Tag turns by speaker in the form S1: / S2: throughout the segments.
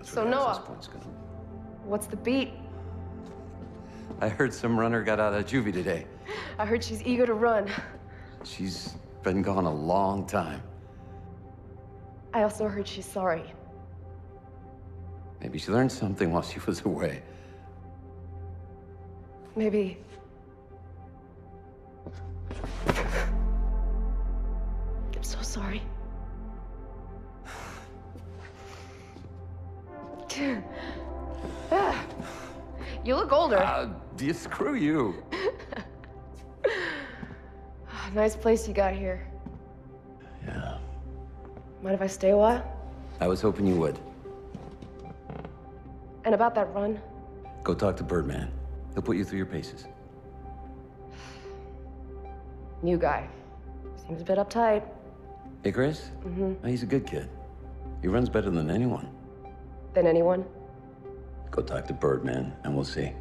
S1: So Noah, what's the beat?
S2: I heard some runner got out of juvie today.
S1: I heard she's eager to run.
S2: She's been gone a long time.
S1: I also heard she's sorry.
S2: Maybe she learned something while she was away.
S1: Maybe. I'm so sorry. You look older.
S2: Screw you.
S1: Nice place you got here.
S2: Yeah.
S1: Mind if I stay a while?
S2: I was hoping you would.
S1: And about that run?
S2: Go talk to Birdman. He'll put you through your paces.
S1: New guy. Seems a bit uptight.
S2: Icarus?
S1: Mm-hmm.
S2: He's a good kid. He runs better than anyone.
S1: Than anyone?
S2: Go talk to Birdman, and we'll see.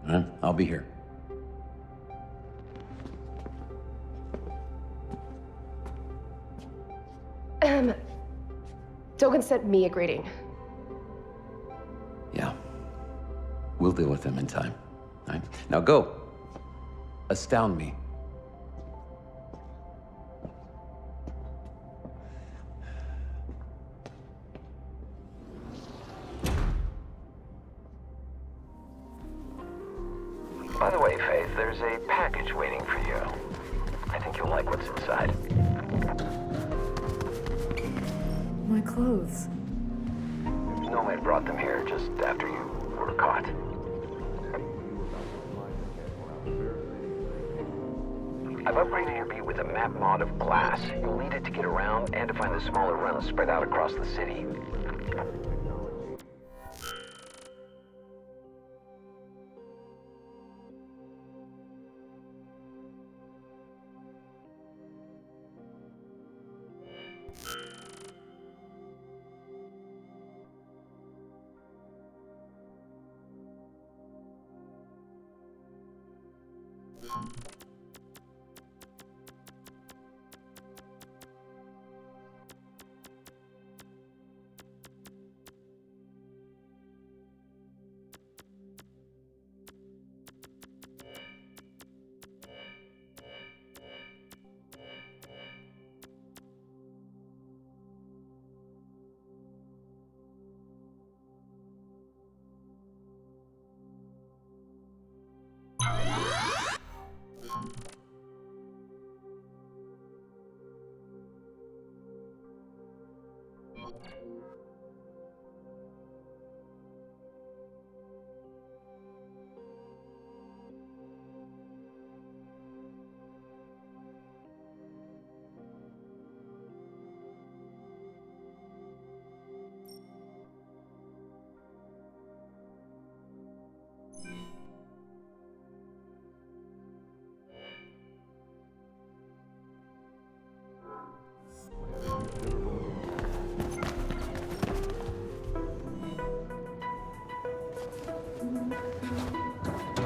S2: All right? I'll be here.
S1: Dogan sent me a greeting.
S2: Yeah. We'll deal with him in time. All right? Now go. Astound me.
S3: By the way, Faith, there's a package waiting for you. I think you'll like what's inside.
S4: My clothes.
S3: Nomad brought them here just after you were caught. I've upgraded your beat with a map mod of Glass. You'll need it to get around and to find the smaller runs spread out across the city.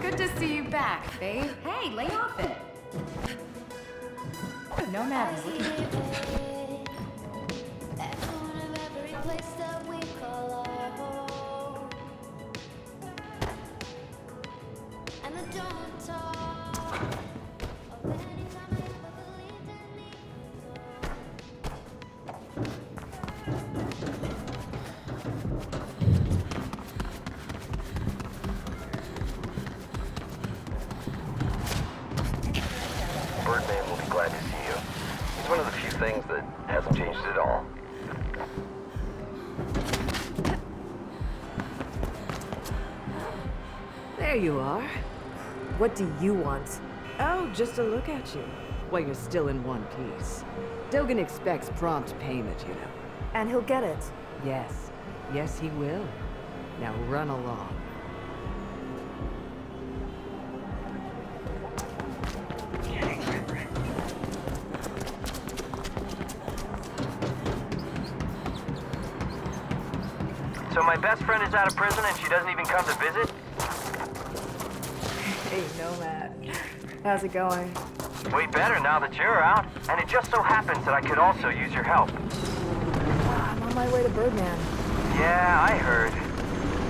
S4: Good to see you back, Faith. Hey, lay off it. Nomad is looking for you.
S3: Birdman will be glad to see you. He's one of the few things that hasn't changed at all.
S5: There you are. What do you want? Oh, just to look at you. While you're still in one piece. Dogan expects prompt payment, you know.
S4: And he'll get it.
S5: Yes. Yes, he will. Now run along.
S3: So my best friend is out of prison and she doesn't even come to visit?
S4: Hey, Nomad. How's it going?
S3: Way better now that you're out. And it just so happens that I could also use your help.
S4: I'm on my way to Birdman.
S6: Yeah, I heard.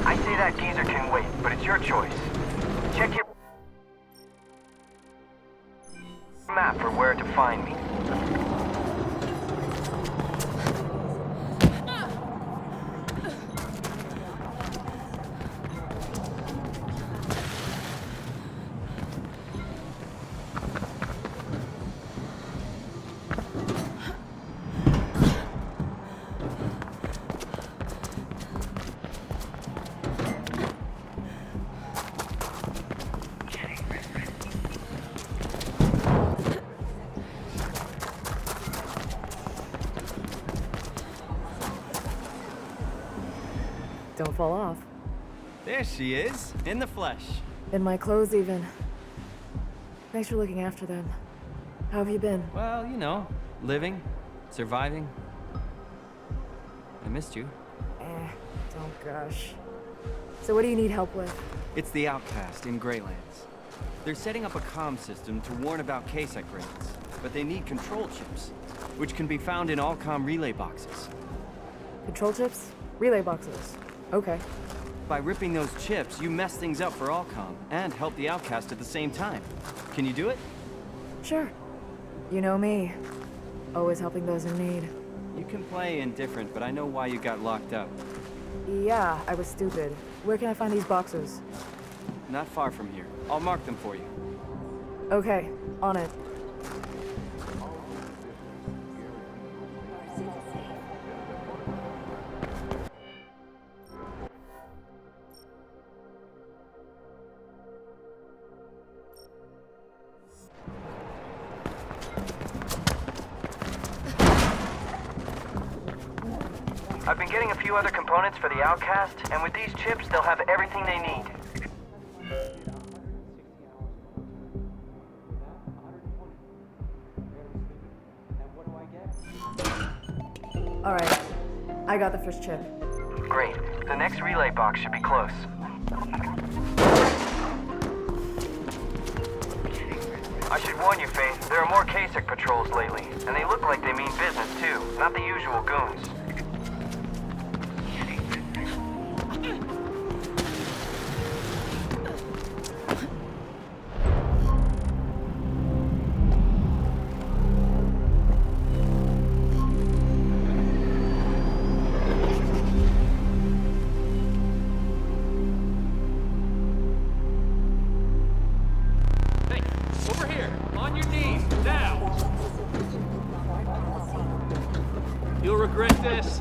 S6: I say that geezer can wait, but it's your choice. Check your map for where to find me.
S5: Don't fall off.
S7: There she is, in the flesh.
S5: In my clothes, even. Thanks for looking after them. How have you been?
S7: Well, you know, living, surviving. I missed you.
S5: Don't gush. So what do you need help with?
S7: It's the Outcast in Greylands. They're setting up a comm system to warn about KSEC raids, but they need control chips, which can be found in all comm relay boxes.
S5: Control chips? Relay boxes. Okay.
S7: By ripping those chips, you mess things up for Allcom and help the Outcast at the same time. Can you do it?
S5: Sure. You know me. Always helping those in need.
S7: You can play indifferent, but I know why you got locked up.
S5: Yeah, I was stupid. Where can I find these boxes?
S7: Not far from here. I'll mark them for you.
S5: Okay, on it.
S6: I've been getting a few other components for the Outcast, and with these chips, they'll have everything they need.
S5: Alright. I got the first chip.
S6: Great. The next relay box should be close. I should warn you, Faith, there are more KSEC patrols lately, and they look like they mean business too, not the usual goons.
S8: You'll regret this.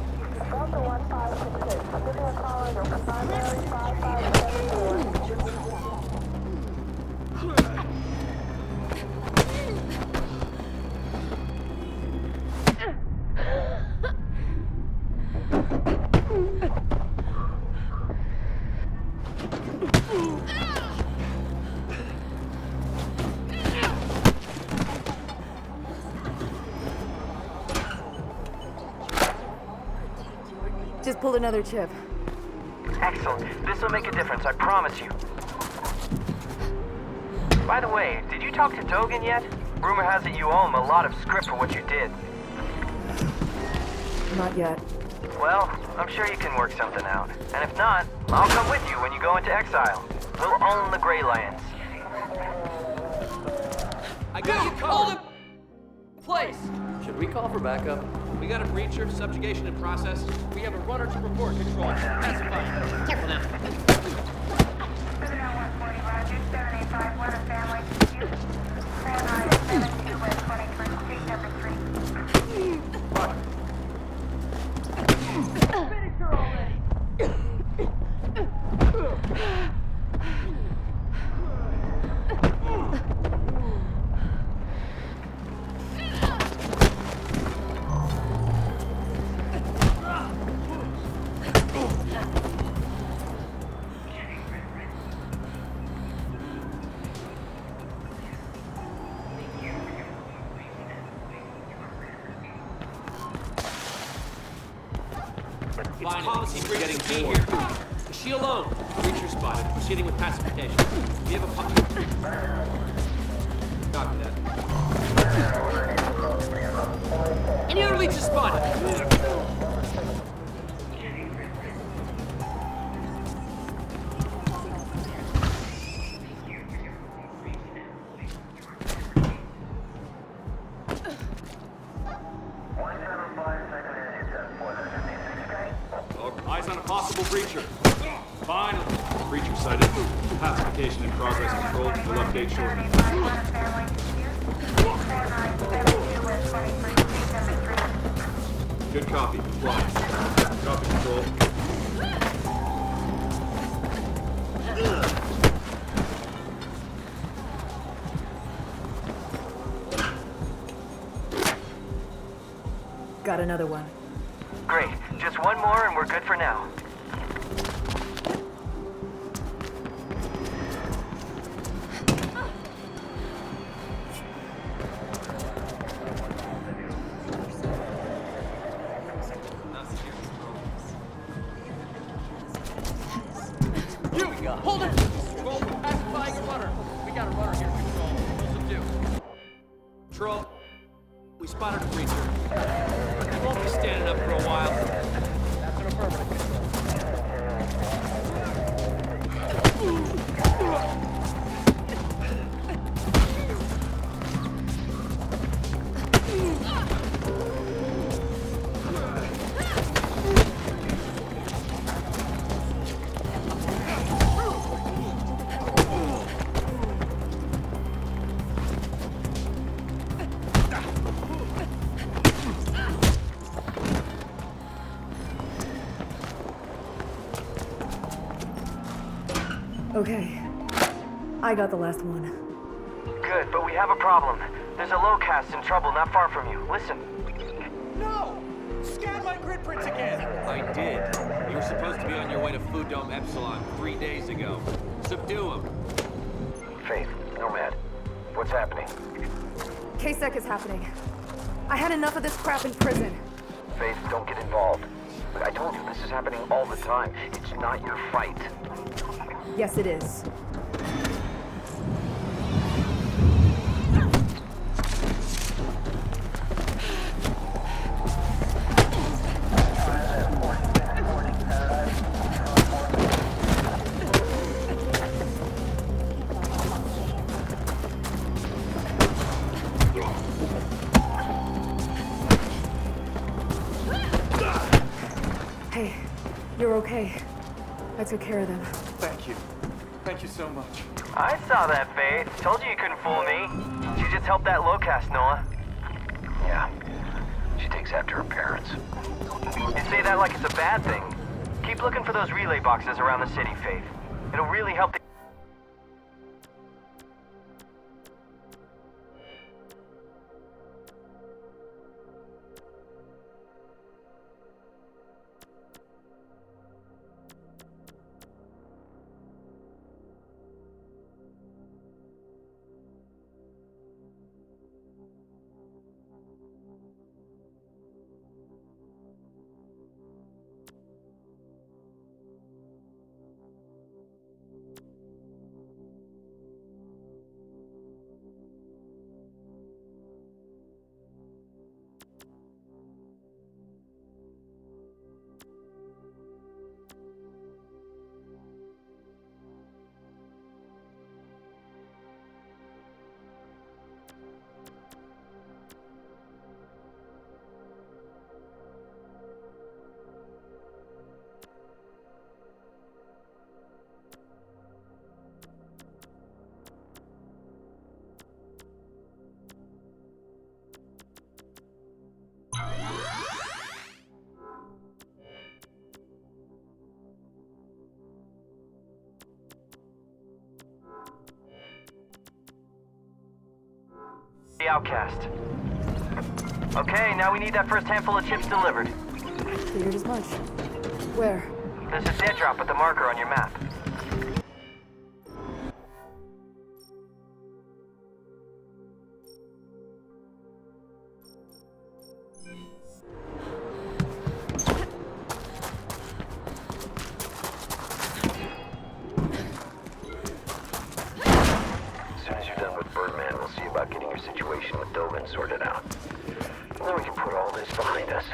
S5: Just pulled another chip.
S6: Excellent. This will make a difference, I promise you. By the way, did you talk to Dogen yet? Rumor has it you owe him a lot of script for what you did.
S5: Not yet.
S6: Well, I'm sure you can work something out. And if not, I'll come with you when you go into exile. We'll own the Greylands.
S8: I got you covered. Place. Should we call for backup? We got a breacher, subjugation in process. We have a runner to report control. Pacify. Careful now. Finish her already. It's policy for getting key here. Is she alone? Breacher spotted. Proceeding with pacification. We have a copy that. Any other leeches spotted?
S9: Eyes on a possible breacher. Finally. Breacher sighted. Pacification in progress. Control. We'll update shortly. Good copy. Fly. Copy, Control.
S5: Got another one.
S6: Great. Just one more and we're good for now.
S8: Hold it! Control, we're pacifying a runner. We got a runner here, Control. We'll subdue. Control, we spotted a breacher. He won't be standing up for a while. That's an affirmative,
S5: Okay. I got the last one.
S6: Good, but we have a problem. There's a lowcast in trouble not far from you. Listen.
S8: No! Scan my grid prints again! I did. You were supposed to be on your way to Food Dome Epsilon 3 days ago. Subdue him.
S3: Faith, Nomad, what's happening?
S1: KSEC is happening. I had enough of this crap in prison.
S3: Faith, don't get involved. Look, I told you this is happening all the time. It's not your fight.
S1: Yes, it is. Hey, you're okay. I took care of them.
S7: Thank you. Thank you so much.
S6: I saw that, Faith. Told you you couldn't fool me. She just helped that lowcast, Noah.
S3: Yeah, she takes after her parents.
S6: You say that like it's a bad thing. Keep looking for those relay boxes around the city, Faith. It'll really help the... The outcast. Okay, now we need that first handful of chips delivered.
S1: Figured as much. Where?
S6: There's a dead drop with the marker on your map.
S3: As soon as you're done with Birdman, we'll see about getting your situation with Dogen sorted out. And then we can put all this behind us.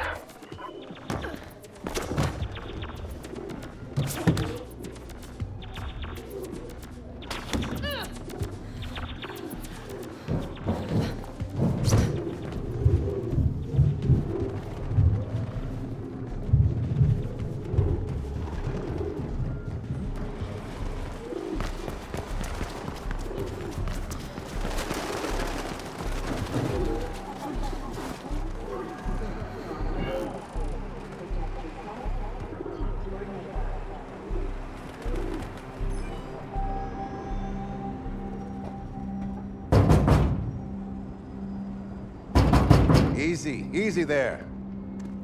S10: Easy, easy there.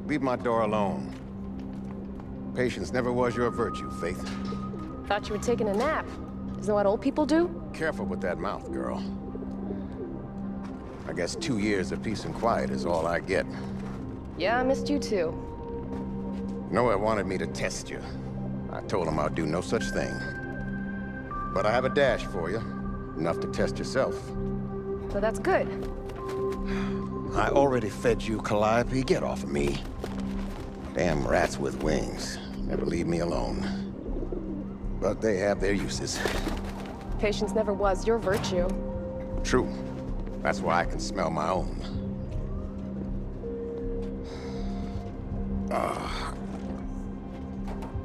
S10: Leave my door alone. Patience never was your virtue, Faith.
S11: Thought you were taking a nap. Isn't that what old people do?
S10: Careful with that mouth, girl. I guess 2 years of peace and quiet is all I get.
S11: Yeah, I missed you too.
S10: Noah wanted me to test you. I told him I'd do no such thing. But I have a dash for you. Enough to test yourself.
S11: So that's good.
S10: I already fed you, Calliope. Get off of me. Damn rats with wings. Never leave me alone. But they have their uses.
S11: Patience never was your virtue.
S10: True. That's why I can smell my own.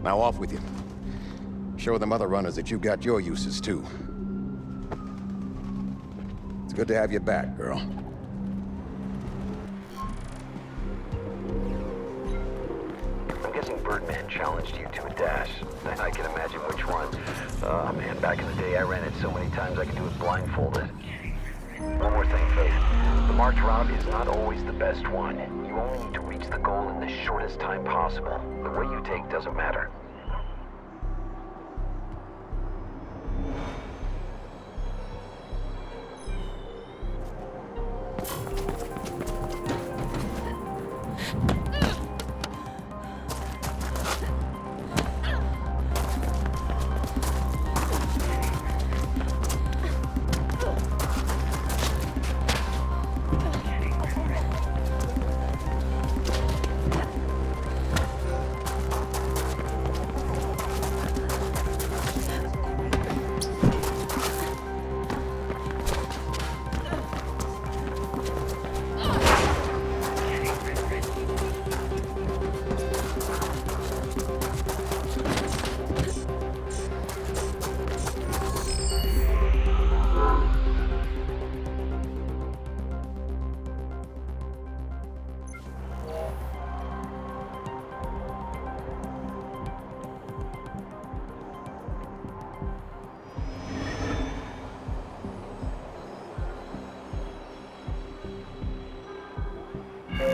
S10: Now off with you. Show them other runners that you've got your uses too. It's good to have you back, girl.
S3: I'm guessing Birdman challenged you to a dash. I can imagine which one. Oh man, back in the day I ran it so many times I could do it blindfolded. One more thing, Faith. The marked route is not always the best one. You only need to reach the goal in the shortest time possible. The way you take doesn't matter.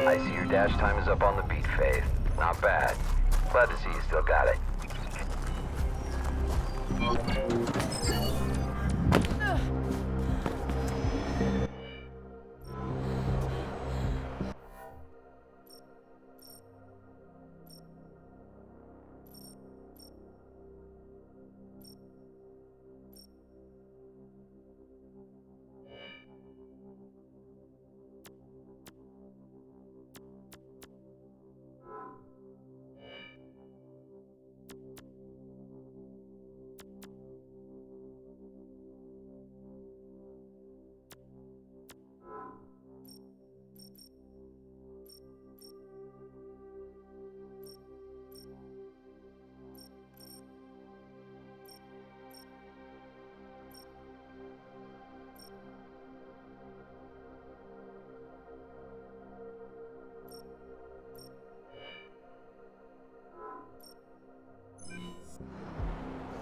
S3: I see your dash time is up on the beat, Faith. Not bad. Glad to see you still got it.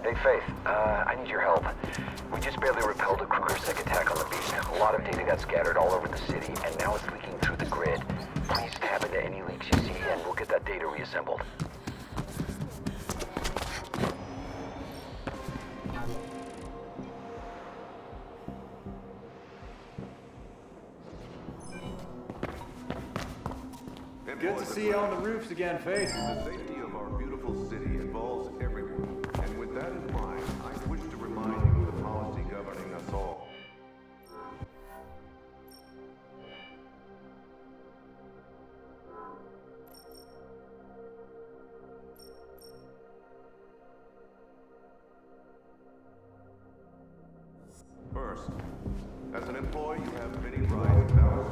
S3: Hey, Faith, I need your help. We just barely repelled a Kruger-Sec attack on the beach. A lot of data got scattered all over the city, and now it's leaking through the grid. Please tap into any leaks you see, and we'll get that data reassembled.
S9: Good to see you on the roofs again, Faith.
S12: The safety of our beautiful city involves everyone. And with that in mind, I wish to remind you of the policy governing us all. First, as an employee, you have many rights and powers.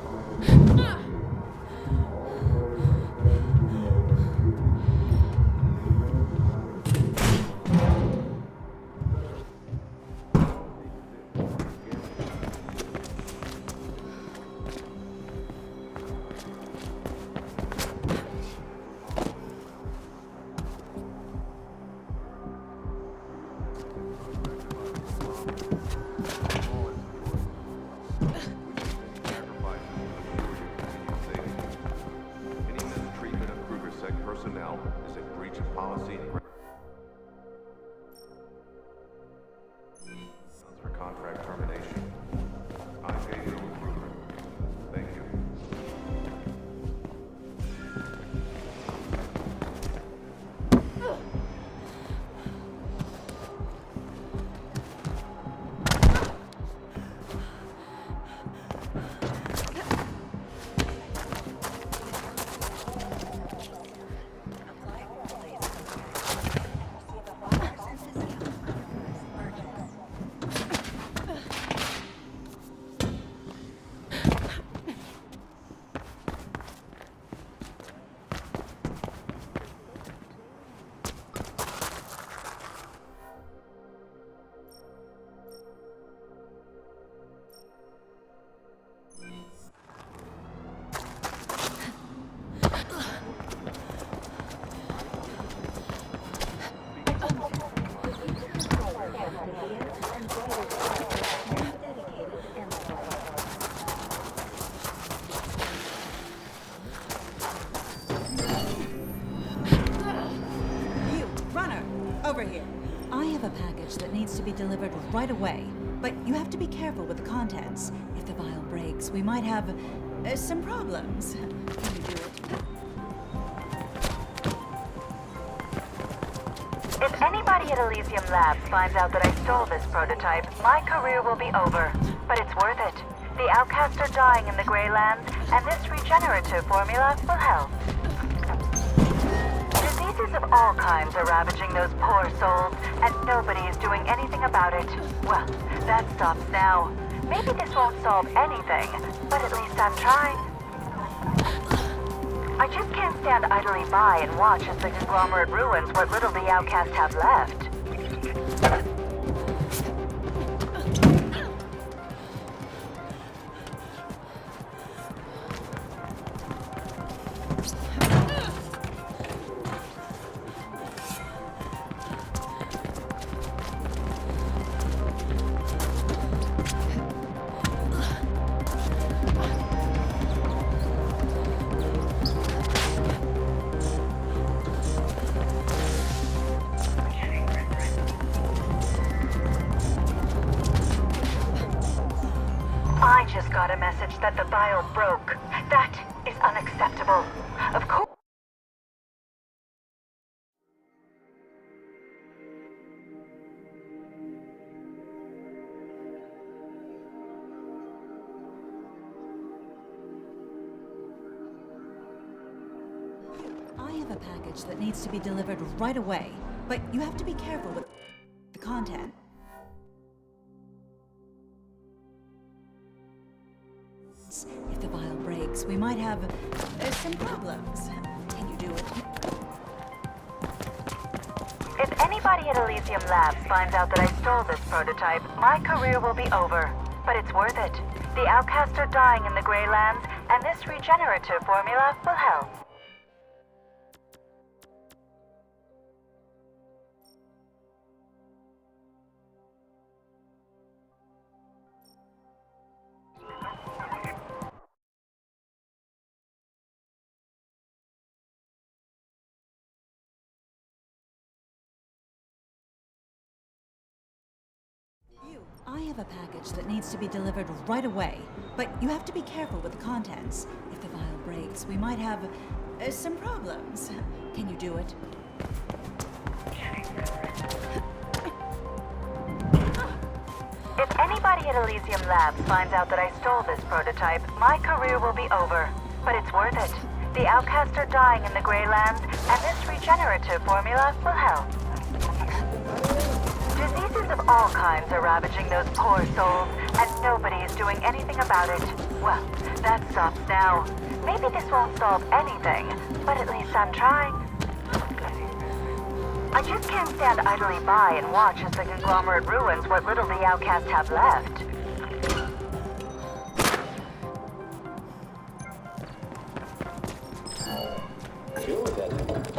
S13: Over here. I have a package that needs to be delivered right away, but you have to be careful with the contents. If the vial breaks, we might have some problems. Can you do it?
S14: If anybody at Elysium Labs finds out that I stole this prototype, my career will be over. But it's worth it. The outcasts are dying in the Greylands, and this regenerative formula will help. Diseases of all kinds are ravaging those poor souls, and nobody is doing anything about it. Well, that stops now. Maybe this won't solve anything, but at least I'm trying. I just can't stand idly by and watch as the conglomerate ruins what little the outcasts have left. I just got a message that the vial broke. That is unacceptable. Of course.
S13: I have a package that needs to be delivered right away, but you have to be careful with the content. If the vial breaks, we might have some problems. Can you do it?
S14: If anybody at Elysium Labs finds out that I stole this prototype, my career will be over. But it's worth it. The outcasts are dying in the Greylands, and this regenerative formula will help.
S13: I have a package that needs to be delivered right away, but you have to be careful with the contents. If the vial breaks, we might have some problems. Can you do it?
S14: If anybody at Elysium Labs finds out that I stole this prototype, my career will be over. But it's worth it. The outcasts are dying in the Greylands, and this regenerative formula will help. Diseases of all kinds are ravaging those poor souls, and nobody is doing anything about it. Well, that stops now. Maybe this won't solve anything, but at least I'm trying. I just can't stand idly by and watch as the conglomerate ruins what little the outcasts have left.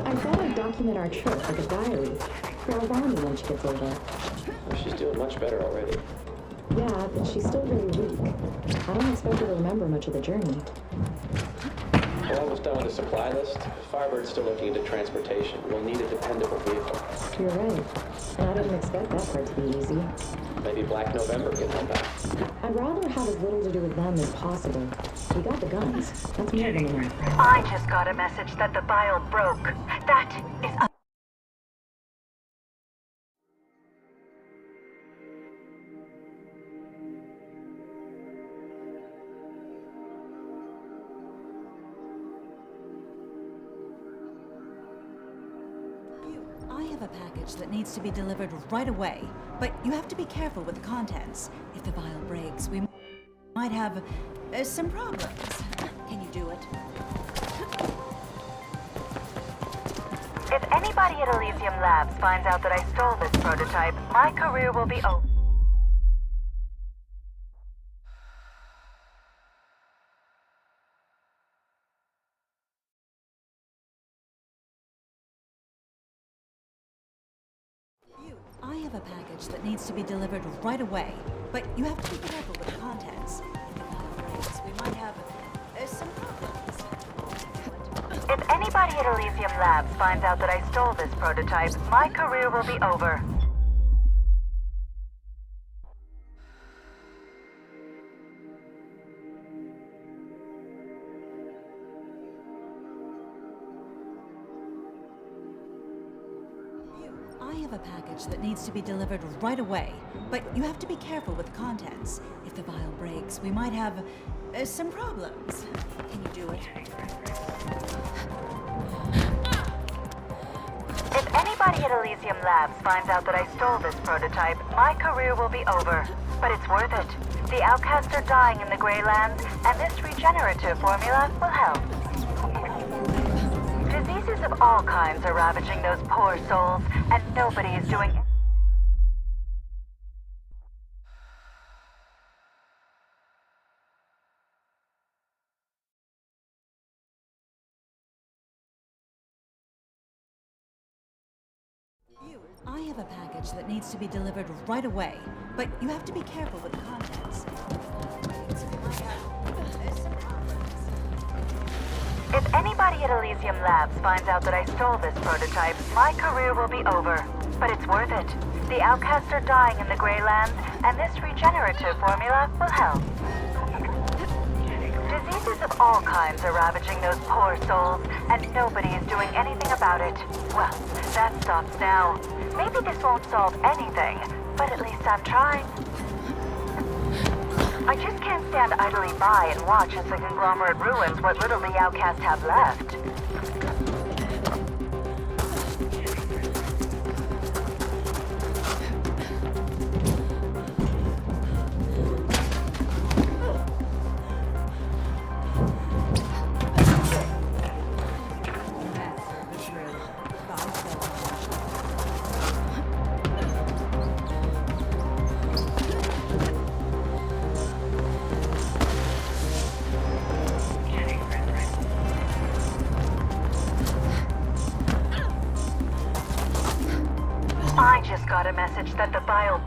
S15: I thought I'd document our trip like a diary. For Alani when she gets older.
S16: Well, she's doing much better already.
S15: Yeah, but she's still very weak. I don't expect her to remember much of the journey.
S16: We're almost done with the supply list. Firebird's still looking into transportation. We'll need a dependable vehicle.
S15: You're right. And I didn't expect that part to be easy.
S16: Maybe Black November can help out.
S15: I'd rather have as little to do with them as possible. We got the guns. That's more than enough.
S14: I just got a message that the vial broke. That is
S13: I have a package that needs to be delivered right away, but you have to be careful with the contents. If the vial breaks, we might have some problems. Can you do it?
S14: If anybody at Elysium Labs finds out that I stole this prototype, my career will be over.
S13: I have a package that needs to be delivered right away, but you have to be careful with the contents. If the vial breaks, we might have some problems.
S14: If any anybody at Elysium Labs finds out that I stole this prototype, my career will be over.
S13: I have a package that needs to be delivered right away, but you have to be careful with the contents. If the vial breaks, we might have some problems. Can you do it?
S14: If anybody at Elysium Labs finds out that I stole this prototype, my career will be over. But it's worth it. The outcasts are dying in the Greylands, and this regenerative formula will help. Diseases of all kinds are ravaging those poor souls, and nobody is doing...
S13: I have a package that needs to be delivered right away, but you have to be careful with the contents.
S14: If anybody at Elysium Labs finds out that I stole this prototype, my career will be over. But it's worth it. The outcasts are dying in the Greylands, and this regenerative formula will help. Diseases of all kinds are ravaging those poor souls, and nobody is doing anything about it. Well, that stops now. Maybe this won't solve anything, but at least I'm trying. I just can't stand idly by and watch as the conglomerate ruins what little the outcasts have left. I just got a message that the bio...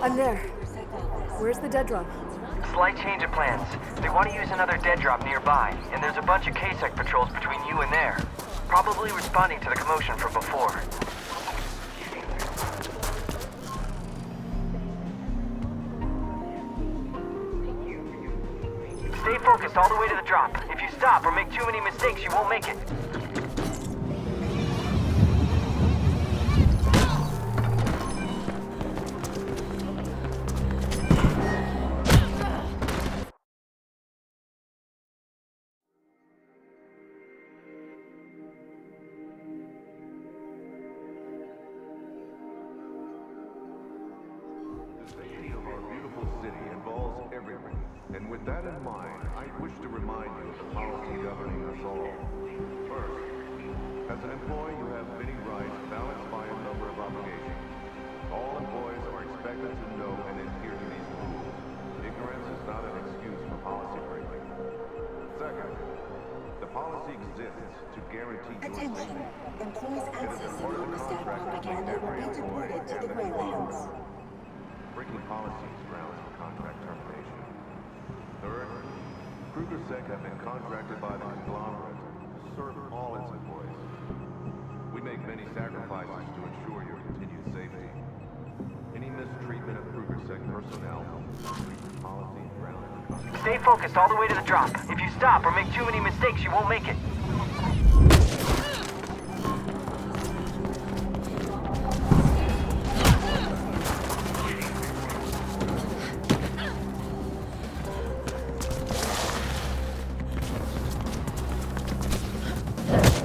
S1: I'm there. Where's the dead drop?
S6: Slight change of plans. They want to use another dead drop nearby, and there's a bunch of KSEC patrols between you and there. Probably responding to the commotion from before. Stay focused all the way to the drop. If you stop or make too many mistakes, you won't make it.
S12: The safety of our beautiful city involves everyone. And with that in mind, I wish to remind you of the policy governing us all. First, as an employee, you have many rights balanced by a number of obligations. All employees are expected to know and adhere to these rules. Ignorance is not an excuse for policy breaking. Second, the policy exists to guarantee your safety.
S17: Employees
S12: It is a
S17: accessing
S12: part of the
S17: Homestead
S12: contract between
S17: propaganda will
S12: every
S17: be
S12: employee
S17: deported to
S12: and
S17: the
S12: the
S17: Greylands.
S12: Breaking policy is grounds for contract termination. Third, KrugerSec have been contracted by the conglomerate to serve all its employees. We make many sacrifices to ensure your continued safety. Any mistreatment of KrugerSec personnel breaches policy and grounds for contract.
S6: Stay focused all the way to the drop. If you stop or make too many mistakes, you won't make it.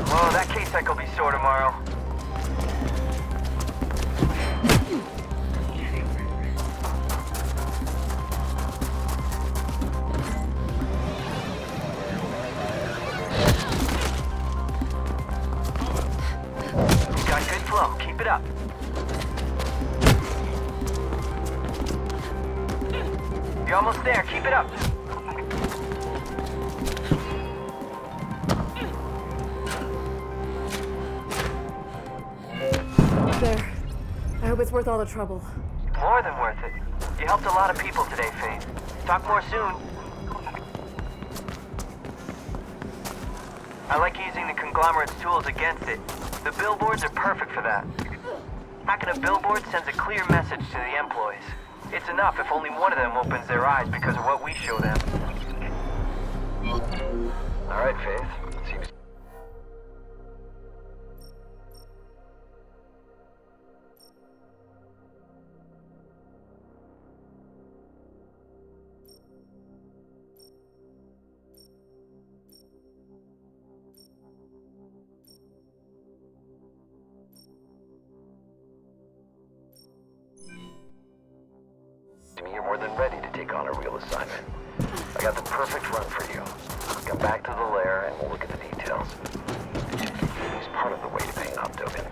S6: Whoa, that K-Sec will be sore tomorrow. Got good flow. Keep it up. You're almost there. Keep it up.
S1: There. I hope it's worth all the trouble.
S6: More than worth it. You helped a lot of people today, Faith. Talk more soon. I like using the conglomerate's tools against it. The billboards are perfect for that. Hacking a billboard sends a clear message to the employees. It's enough if only one of them opens their eyes because of what we show them.
S3: All right, Faith. Seems to me you're more than ready to take on a real assignment. I got the perfect run for you. Come back to the lair and we'll look at the details. It's part of the way to paying off Dogen.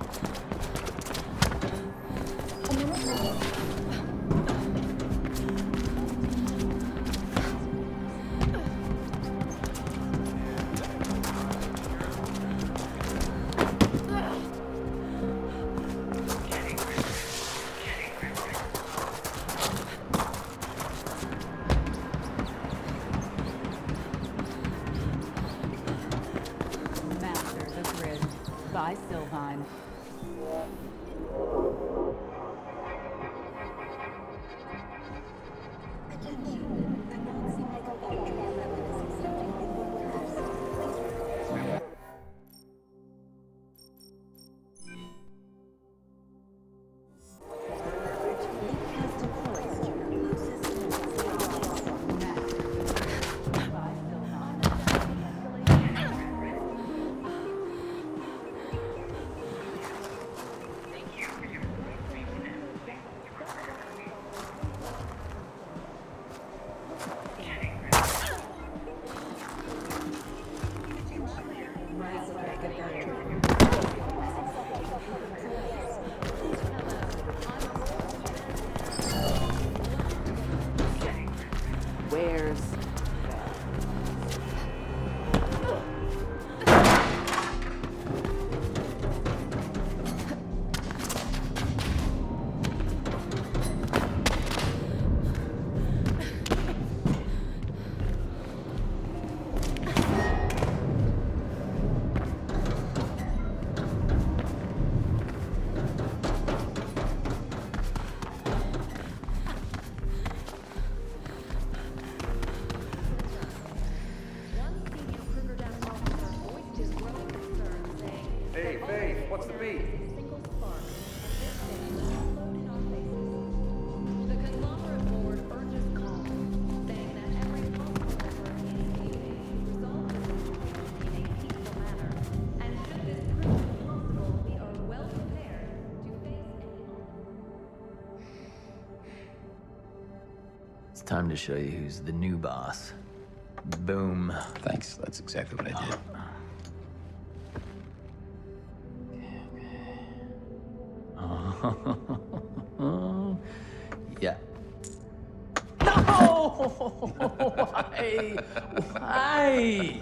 S18: Masters of Grid by Sylvine.
S5: Where's...
S19: Hey, Faith, what's the beat?
S20: The conglomerate board urges calm, saying that every possible effort is resolve the situation in a peaceful manner. And should this prove impossible, we are well prepared to face any
S17: time to show you who's the new boss. Boom.
S2: Thanks, that's exactly what I did.
S17: Yeah. No! Why? Why?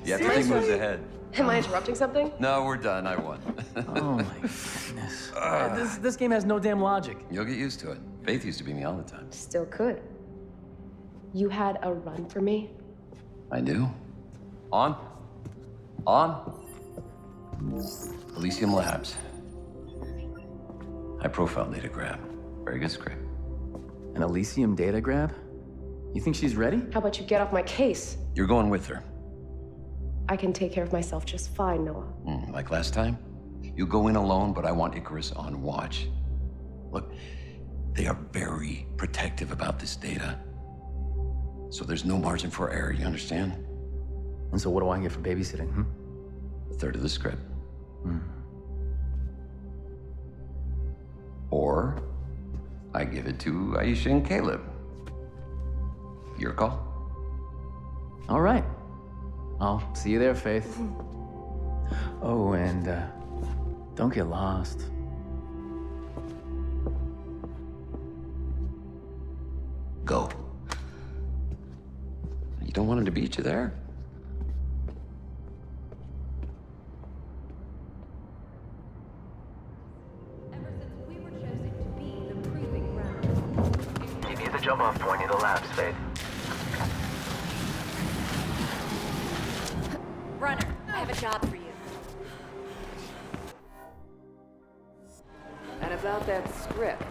S2: Yeah, 3 moves ahead.
S11: Am I interrupting something?
S2: No, we're done. I won.
S17: Oh my goodness. This game has no damn logic.
S2: You'll get used to it. Faith used to beat me all the time.
S11: Still could. You had a run for me?
S2: I do. On. On. Elysium Labs. High-profile data grab. Very good script.
S17: An Elysium data grab? You think she's ready?
S11: How about you get off my case?
S2: You're going with her.
S11: I can take care of myself just fine, Noah.
S2: Like last time? You go in alone, but I want Icarus on watch. Look, they are very protective about this data. So there's no margin for error, you understand?
S17: And so what do I get for babysitting,
S2: A third of the script. Or I give it to Aisha and Caleb. Your call.
S17: All right. I'll see you there, Faith. Oh, and don't get lost.
S2: Go. You don't want him to beat you there?
S3: You need the jump-off point near the labs, Faith.
S4: Runner, I have a job for you.
S5: And about that script.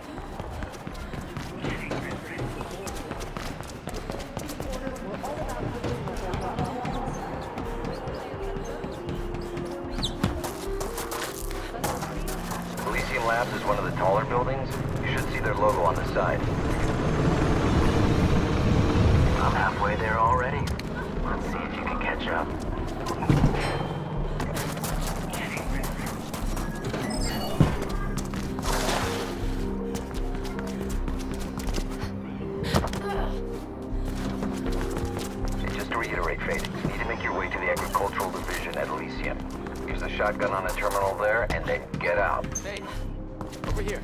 S3: Elysium Labs is one of the taller buildings. You should see their logo on the side. I'm halfway there already. Let's see if you can catch up. Just to reiterate, Faith, you need to make your way to the agricultural division at Elysium. Use the shotgun on the terminal there, and then get out.
S8: Hey, over here.